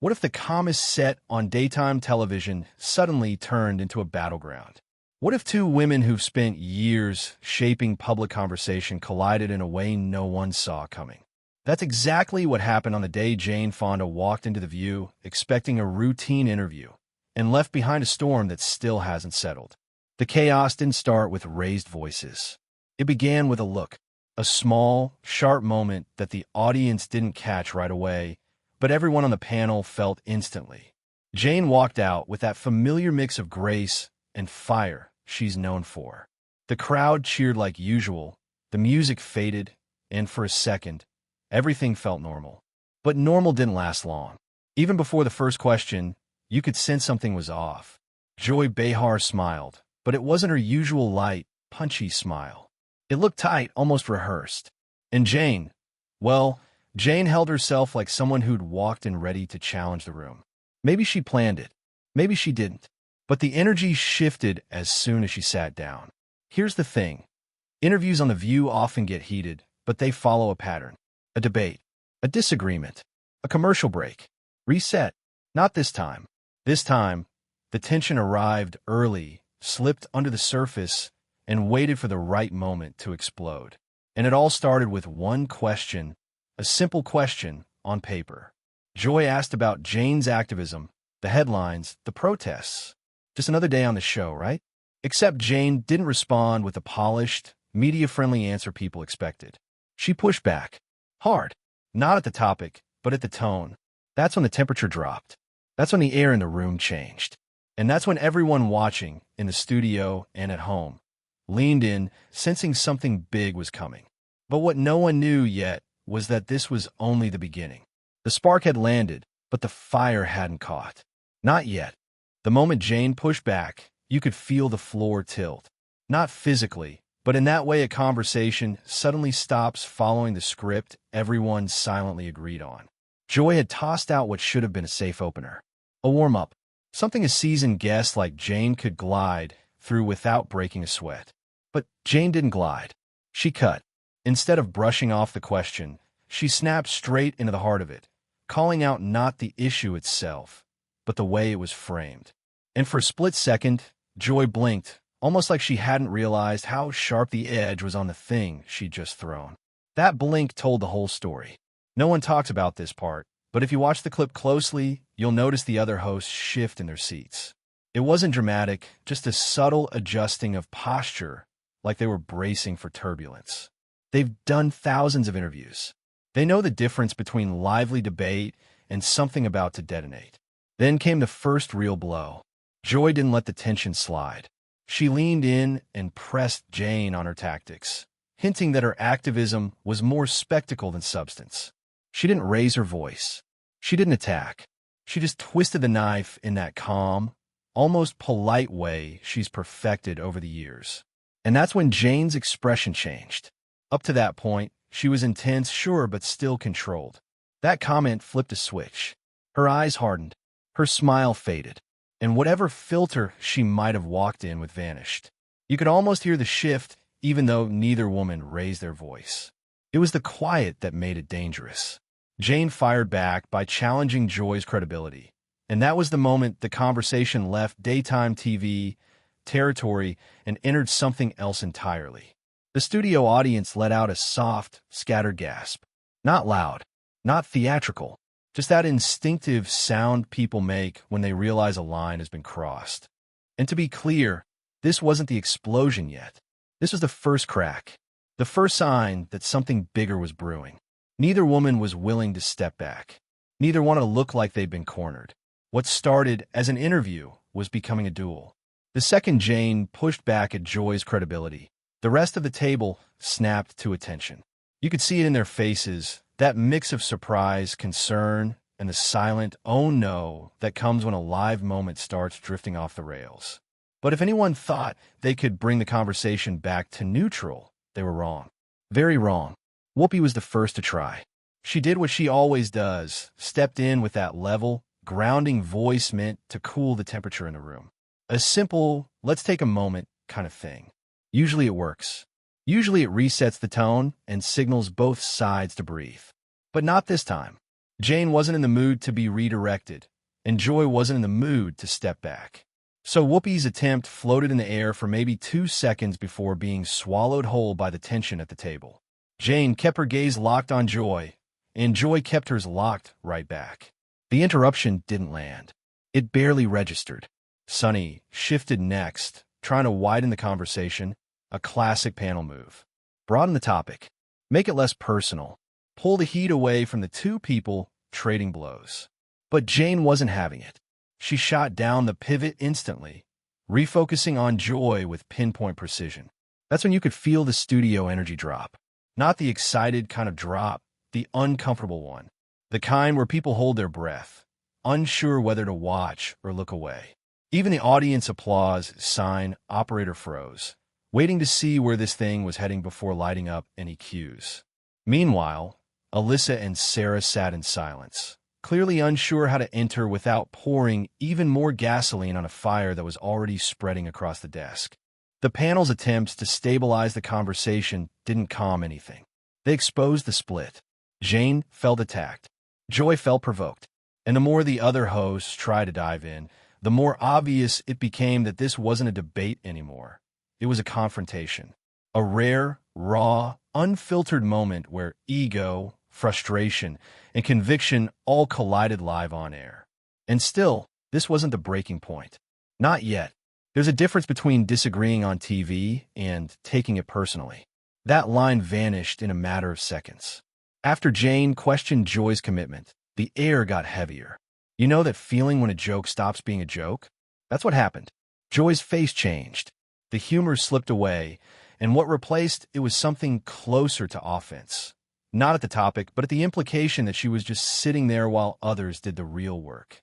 What if the calmest set on daytime television suddenly turned into a battleground? What if two women who've spent years shaping public conversation collided in a way no one saw coming? That's exactly what happened on the day Jane Fonda walked into The View, expecting a routine interview, and left behind a storm that still hasn't settled. The chaos didn't start with raised voices. It began with a look, a small, sharp moment that the audience didn't catch right away, but everyone on the panel felt instantly. Jane walked out with that familiar mix of grace and fire she's known for. The crowd cheered like usual, the music faded, and for a second, everything felt normal. But normal didn't last long. Even before the first question, you could sense something was off. Joy Behar smiled, but it wasn't her usual light, punchy smile. It looked tight, almost rehearsed. And Jane, well, Jane held herself like someone who'd walked in ready to challenge the room. Maybe she planned it. Maybe she didn't. But the energy shifted as soon as she sat down. Here's the thing. Interviews on The View often get heated, but they follow a pattern. A debate. A disagreement. A commercial break. Reset. Not this time. This time, the tension arrived early, slipped under the surface, and waited for the right moment to explode. And it all started with one question, a simple question on paper. Joy asked about Jane's activism, the headlines, the protests. Just another day on the show, right? Except Jane didn't respond with the polished, media-friendly answer people expected. She pushed back. Hard. Not at the topic, but at the tone. That's when the temperature dropped. That's when the air in the room changed. And that's when everyone watching, in the studio and at home, leaned in, sensing something big was coming. But what no one knew yet was that this was only the beginning. The spark had landed, but the fire hadn't caught. Not yet. The moment Jane pushed back, you could feel the floor tilt. Not physically, but in that way a conversation suddenly stops following the script everyone silently agreed on. Joy had tossed out what should have been a safe opener. A warm-up. Something a seasoned guest like Jane could glide through without breaking a sweat. But Jane didn't glide. She cut. Instead of brushing off the question, she snapped straight into the heart of it, calling out not the issue itself, but the way it was framed. And for a split second, Joy blinked, almost like she hadn't realized how sharp the edge was on the thing she'd just thrown. That blink told the whole story. No one talks about this part, but if you watch the clip closely, you'll notice the other hosts shift in their seats. It wasn't dramatic, just a subtle adjusting of posture, like they were bracing for turbulence. They've done thousands of interviews. They know the difference between lively debate and something about to detonate. Then came the first real blow. Joy didn't let the tension slide. She leaned in and pressed Jane on her tactics, hinting that her activism was more spectacle than substance. She didn't raise her voice. She didn't attack. She just twisted the knife in that calm, almost polite way she's perfected over the years. And that's when Jane's expression changed. Up to that point, she was intense, sure, but still controlled. That comment flipped a switch. Her eyes hardened. Her smile faded. And whatever filter she might have walked in with vanished. You could almost hear the shift, even though neither woman raised their voice. It was the quiet that made it dangerous. Jane fired back by challenging Joy's credibility. And that was the moment the conversation left daytime TV territory and entered something else entirely. The studio audience let out a soft, scattered gasp. Not loud, not theatrical, just that instinctive sound people make when they realize a line has been crossed. And to be clear, this wasn't the explosion yet. This was the first crack, the first sign that something bigger was brewing. Neither woman was willing to step back. Neither wanted to look like they'd been cornered. What started as an interview was becoming a duel. The second Jane pushed back at Joy's credibility, the rest of the table snapped to attention. You could see it in their faces, that mix of surprise, concern, and the silent "oh no" that comes when a live moment starts drifting off the rails. But if anyone thought they could bring the conversation back to neutral, they were wrong. Very wrong. Whoopi was the first to try. She did what she always does, stepped in with that level, grounding voice meant to cool the temperature in the room. A simple, let's take a moment kind of thing. Usually it works. Usually it resets the tone and signals both sides to breathe. But not this time. Jane wasn't in the mood to be redirected, and Joy wasn't in the mood to step back. So Whoopi's attempt floated in the air for maybe 2 seconds before being swallowed whole by the tension at the table. Jane kept her gaze locked on Joy, and Joy kept hers locked right back. The interruption didn't land. It barely registered. Sunny shifted next, trying to widen the conversation, a classic panel move. Broaden the topic. Make it less personal. Pull the heat away from the two people trading blows. But Jane wasn't having it. She shot down the pivot instantly, refocusing on Joy with pinpoint precision. That's when you could feel the studio energy drop. Not the excited kind of drop, the uncomfortable one. The kind where people hold their breath, unsure whether to watch or look away. Even the audience applause sign operator froze, waiting to see where this thing was heading before lighting up any cues. Meanwhile, Alyssa and Sarah sat in silence, clearly unsure how to enter without pouring even more gasoline on a fire that was already spreading across the desk. The panel's attempts to stabilize the conversation didn't calm anything. They exposed the split. Jane felt attacked. Joy felt provoked. And the more the other hosts tried to dive in, the more obvious it became that this wasn't a debate anymore. It was a confrontation. A rare, raw, unfiltered moment where ego, frustration, and conviction all collided live on air. And still, this wasn't the breaking point. Not yet. There's a difference between disagreeing on TV and taking it personally. That line vanished in a matter of seconds. After Jane questioned Joy's commitment, the air got heavier. You know that feeling when a joke stops being a joke? That's what happened. Joy's face changed. The humor slipped away, and what replaced it was something closer to offense. Not at the topic, but at the implication that she was just sitting there while others did the real work.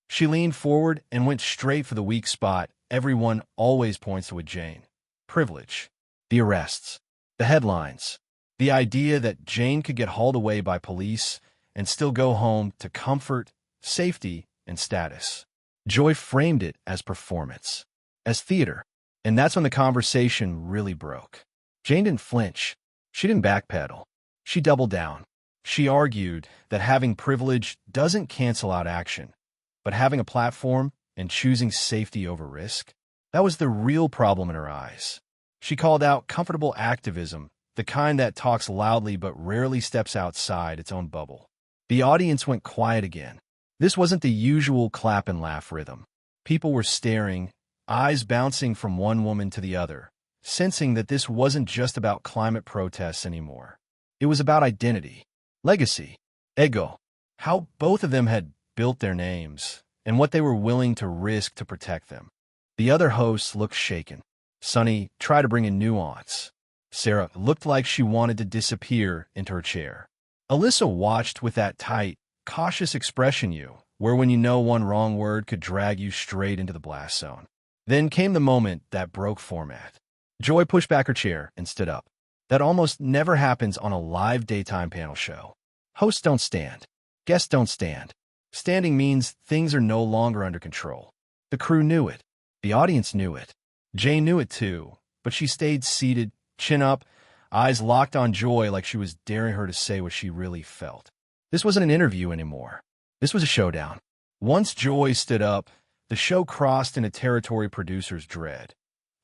She leaned forward and went straight for the weak spot everyone always points to with Jane. Privilege. The arrests. The headlines. The idea that Jane could get hauled away by police and still go home to comfort, safety, and status. Joy framed it as performance, as theater. And that's when the conversation really broke. Jane didn't flinch. She didn't backpedal. She doubled down. She argued that having privilege doesn't cancel out action, but having a platform and choosing safety over risk, that was the real problem in her eyes. She called out comfortable activism, the kind that talks loudly but rarely steps outside its own bubble. The audience went quiet again. This wasn't the usual clap and laugh rhythm. People were staring, eyes bouncing from one woman to the other, sensing that this wasn't just about climate protests anymore. It was about identity, legacy, ego, how both of them had built their names, and what they were willing to risk to protect them. The other hosts looked shaken. Sunny tried to bring in nuance. Sarah looked like she wanted to disappear into her chair. Alyssa watched with that tight, cautious expression where when you know one wrong word could drag you straight into the blast zone. Then came the moment that broke format. Joy pushed back her chair and stood up. That almost never happens on a live daytime panel show. Hosts don't stand. Guests don't stand. Standing means things are no longer under control. The crew knew it. The audience knew it. Jane knew it too, but she stayed seated, chin up, eyes locked on Joy like she was daring her to say what she really felt. This wasn't an interview anymore. This was a showdown. Once Joy stood up, the show crossed into territory producers dread.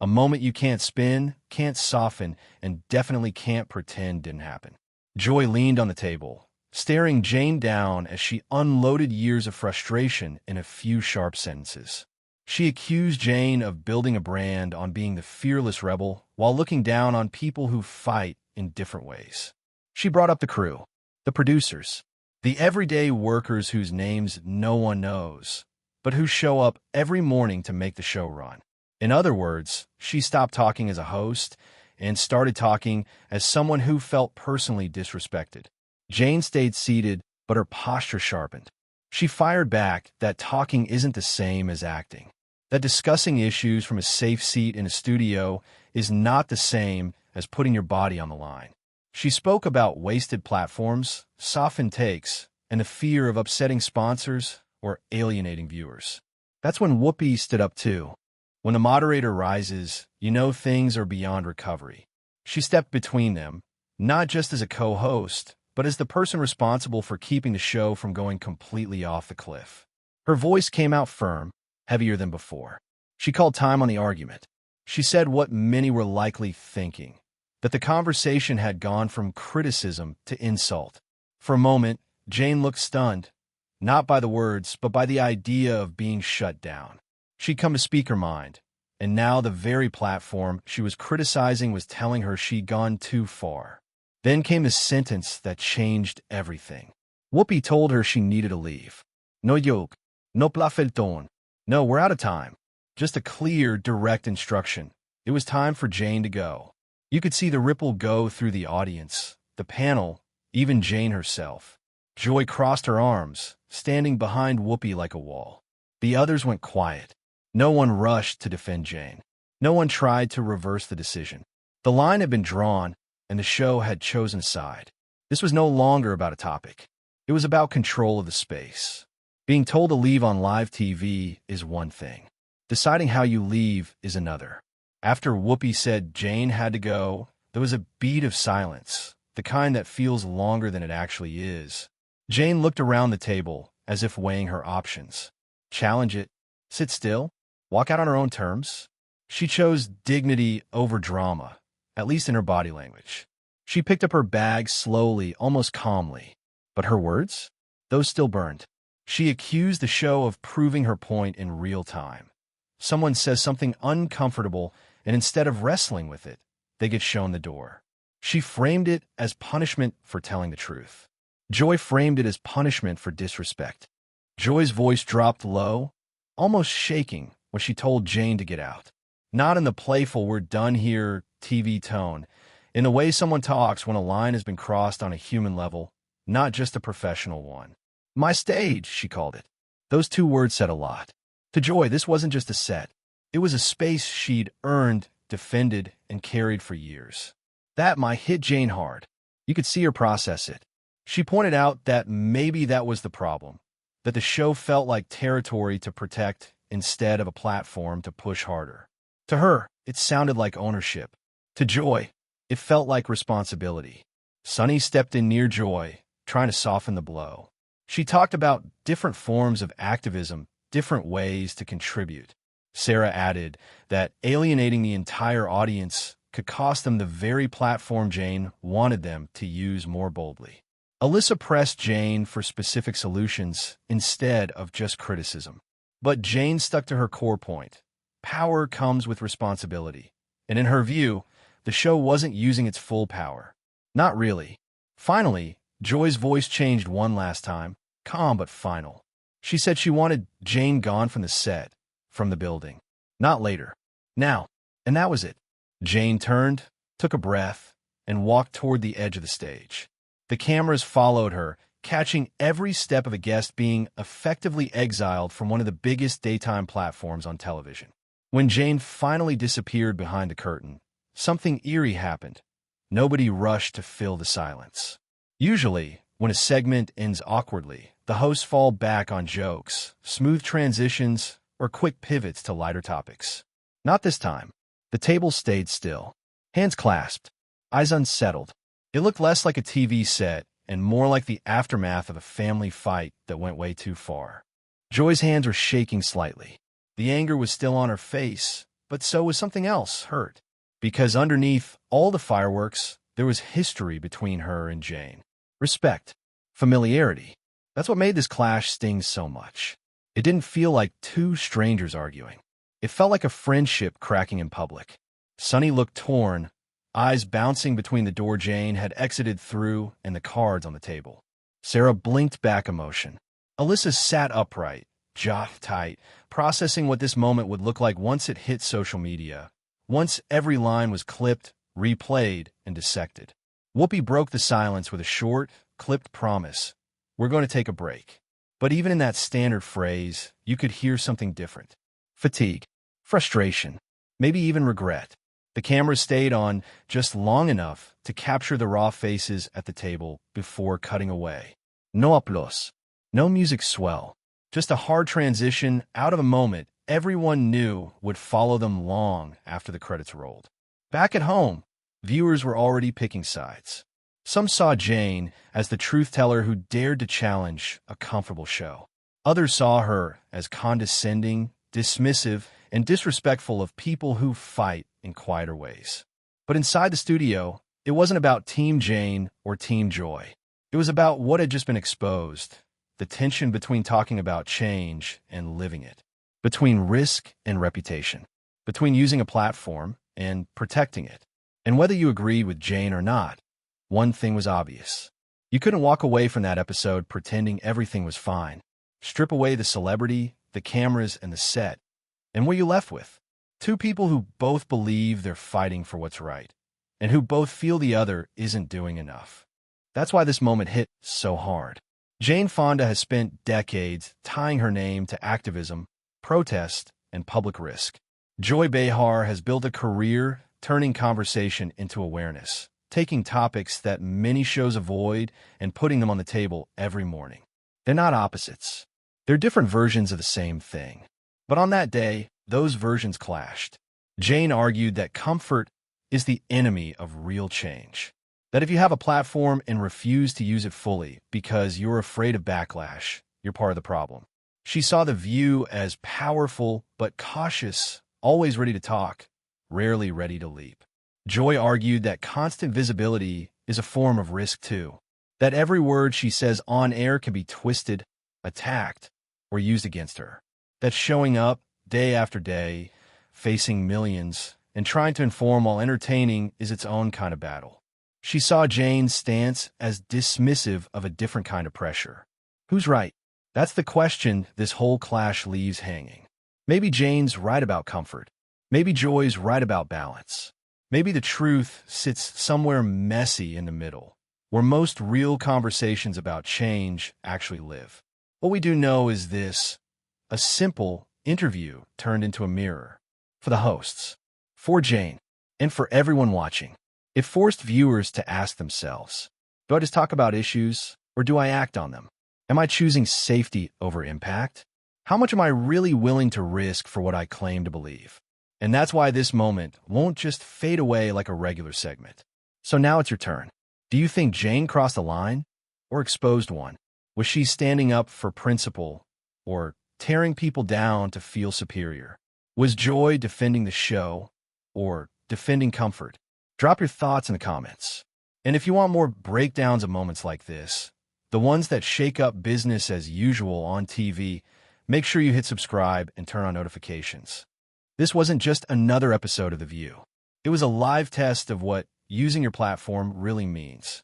A moment you can't spin, can't soften, and definitely can't pretend didn't happen. Joy leaned on the table, staring Jane down as she unloaded years of frustration in a few sharp sentences. She accused Jane of building a brand on being the fearless rebel while looking down on people who fight in different ways. She brought up the crew, the producers, the everyday workers whose names no one knows, but who show up every morning to make the show run. In other words, she stopped talking as a host and started talking as someone who felt personally disrespected. Jane stayed seated, but her posture sharpened. She fired back that talking isn't the same as acting, that discussing issues from a safe seat in a studio is not the same as putting your body on the line. She spoke about wasted platforms, softened takes, and the fear of upsetting sponsors or alienating viewers. That's when Whoopi stood up too. When the moderator rises, you know things are beyond recovery. She stepped between them, not just as a co-host, but but as the person responsible for keeping the show from going completely off the cliff. Her voice came out firm, heavier than before. She called time on the argument. She said what many were likely thinking, that the conversation had gone from criticism to insult. For a moment, Jane looked stunned, not by the words, but by the idea of being shut down. She'd come to speak her mind, and now the very platform she was criticizing was telling her she'd gone too far. Then came the sentence that changed everything. Whoopi told her she needed to leave. No joke, no plafelton. No, we're out of time. Just a clear, direct instruction. It was time for Jane to go. You could see the ripple go through the audience, the panel, even Jane herself. Joy crossed her arms, standing behind Whoopi like a wall. The others went quiet. No one rushed to defend Jane. No one tried to reverse the decision. The line had been drawn, and the show had chosen a side. This was no longer about a topic. It was about control of the space. Being told to leave on live TV is one thing. Deciding how you leave is another. After Whoopi said Jane had to go, there was a beat of silence, the kind that feels longer than it actually is. Jane looked around the table, as if weighing her options. Challenge it, sit still, walk out on her own terms. She chose dignity over drama, at least in her body language. She picked up her bag slowly, almost calmly. But her words? Those still burned. She accused the show of proving her point in real time. Someone says something uncomfortable, and instead of wrestling with it, they get shown the door. She framed it as punishment for telling the truth. Joy framed it as punishment for disrespect. Joy's voice dropped low, almost shaking, when she told Jane to get out. Not in the playful, we're done here TV tone, in the way someone talks when a line has been crossed on a human level, not just a professional one. My stage, she called it. Those two words said a lot. To Joy, this wasn't just a set. It was a space she'd earned, defended, and carried for years. That might hit Jane hard. You could see her process it. She pointed out that maybe that was the problem, that the show felt like territory to protect instead of a platform to push harder. To her, it sounded like ownership. To Joy, it felt like responsibility. Sunny stepped in near Joy, trying to soften the blow. She talked about different forms of activism, different ways to contribute. Sarah added that alienating the entire audience could cost them the very platform Jane wanted them to use more boldly. Alyssa pressed Jane for specific solutions instead of just criticism. But Jane stuck to her core point. Power comes with responsibility. And in her view, the show wasn't using its full power. Not really. Finally, Joy's voice changed one last time, calm but final. She said she wanted Jane gone from the set, from the building. Not later. Now. And that was it. Jane turned, took a breath, and walked toward the edge of the stage. The cameras followed her, catching every step of a guest being effectively exiled from one of the biggest daytime platforms on television. When Jane finally disappeared behind the curtain, something eerie happened. Nobody rushed to fill the silence. Usually, when a segment ends awkwardly, the hosts fall back on jokes, smooth transitions, or quick pivots to lighter topics. Not this time. The table stayed still, hands clasped, eyes unsettled. It looked less like a TV set and more like the aftermath of a family fight that went way too far. Joy's hands were shaking slightly. The anger was still on her face, but so was something else, hurt. Because underneath all the fireworks, there was history between her and Jane. Respect. Familiarity. That's what made this clash sting so much. It didn't feel like two strangers arguing. It felt like a friendship cracking in public. Sunny looked torn, eyes bouncing between the door Jane had exited through and the cards on the table. Sarah blinked back emotion. Alyssa sat upright, jaw tight, processing what this moment would look like once it hit social media, once every line was clipped, replayed, and dissected. Whoopi broke the silence with a short, clipped promise. We're going to take a break. But even in that standard phrase, you could hear something different. Fatigue. Frustration. Maybe even regret. The camera stayed on just long enough to capture the raw faces at the table before cutting away. No applause. No music swell. Just a hard transition out of a moment everyone knew would follow them long after the credits rolled. Back at home, viewers were already picking sides. Some saw Jane as the truth-teller who dared to challenge a comfortable show. Others saw her as condescending, dismissive, and disrespectful of people who fight in quieter ways. But inside the studio, it wasn't about Team Jane or Team Joy. It was about what had just been exposed, the tension between talking about change and living it, between risk and reputation, between using a platform and protecting it. And whether you agreed with Jane or not, one thing was obvious. You couldn't walk away from that episode pretending everything was fine. Strip away the celebrity, the cameras, and the set, and what are you left with? Two people who both believe they're fighting for what's right, and who both feel the other isn't doing enough. That's why this moment hit so hard. Jane Fonda has spent decades tying her name to activism, protest, and public risk. Joy Behar has built a career turning conversation into awareness, taking topics that many shows avoid and putting them on the table every morning. They're not opposites. They're different versions of the same thing. But on that day, those versions clashed. Jane argued that comfort is the enemy of real change. That if you have a platform and refuse to use it fully because you're afraid of backlash, you're part of the problem. She saw The View as powerful but cautious, always ready to talk, rarely ready to leap. Joy argued that constant visibility is a form of risk too. That every word she says on air can be twisted, attacked, or used against her. That showing up day after day, facing millions, and trying to inform while entertaining is its own kind of battle. She saw Jane's stance as dismissive of a different kind of pressure. Who's right? That's the question this whole clash leaves hanging. Maybe Jane's right about comfort. Maybe Joy's right about balance. Maybe the truth sits somewhere messy in the middle, where most real conversations about change actually live. What we do know is this: a simple interview turned into a mirror. For the hosts, for Jane, and for everyone watching. It forced viewers to ask themselves, do I just talk about issues, or do I act on them? Am I choosing safety over impact? How much am I really willing to risk for what I claim to believe? And that's why this moment won't just fade away like a regular segment. So now it's your turn. Do you think Jane crossed a line, or exposed one? Was she standing up for principle, or tearing people down to feel superior? Was Joy defending the show, or defending comfort? Drop your thoughts in the comments. And if you want more breakdowns of moments like this, the ones that shake up business as usual on TV, make sure you hit subscribe and turn on notifications. This wasn't just another episode of The View. It was a live test of what using your platform really means.